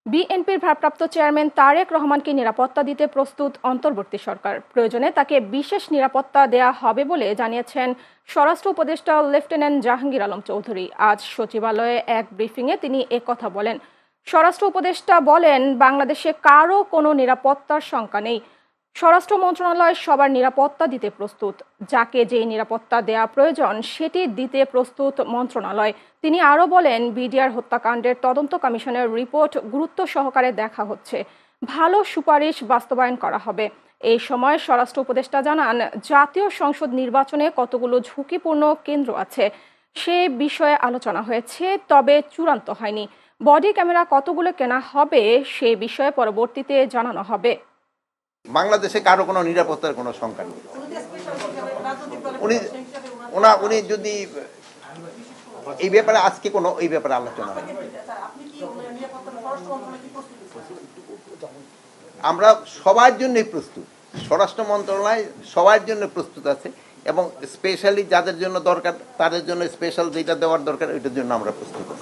বিএনপির ভারপ্রাপ্ত চেয়ারম্যান তারেক রহমানকে নিরাপত্তা দিতে প্রস্তুত অন্তর্বর্তী সরকার। প্রয়োজনে তাকে বিশেষ নিরাপত্তা দেয়া হবে বলে জানিয়েছেন স্বরাষ্ট্র উপদেষ্টা লেফটেন্যান্ট জাহাঙ্গীর আলম চৌধুরী। আজ সচিবালয়ে এক ব্রিফিংয়ে তিনি একথা বলেন। স্বরাষ্ট্র উপদেষ্টা বলেন, বাংলাদেশে কারো কোনো নিরাপত্তার শঙ্কা নেই। স্বরাষ্ট্র মন্ত্রণালয় সবার নিরাপত্তা দিতে প্রস্তুত। যাকে যে নিরাপত্তা দেয়া প্রয়োজন সেটি দিতে প্রস্তুত মন্ত্রণালয়। তিনি আরও বলেন, বিডিআর হত্যাকাণ্ডের তদন্ত কমিশনের রিপোর্ট গুরুত্ব সহকারে দেখা হচ্ছে। ভালো সুপারিশ বাস্তবায়ন করা হবে। এই সময় স্বরাষ্ট্র উপদেষ্টা জানান, জাতীয় সংসদ নির্বাচনে কতগুলো ঝুঁকিপূর্ণ কেন্দ্র আছে সে বিষয়ে আলোচনা হয়েছে, তবে চূড়ান্ত হয়নি। বডি ক্যামেরা কতগুলো কেনা হবে সে বিষয়ে পরবর্তীতে জানানো হবে। বাংলাদেশে কারো কোনো নিরাপত্তার কোনো শঙ্কা নেই। উনি যদি এই ব্যাপারে আজকে কোনো এই ব্যাপারে আলোচনা হয়, আমরা সবার জন্যই প্রস্তুত। স্বরাষ্ট্র মন্ত্রণালয় সবার জন্য প্রস্তুত আছে এবং স্পেশালি যাদের জন্য দরকার তাদের জন্য স্পেশাল যেটা দেওয়ার দরকার ওইটার জন্য আমরা প্রস্তুত আছি।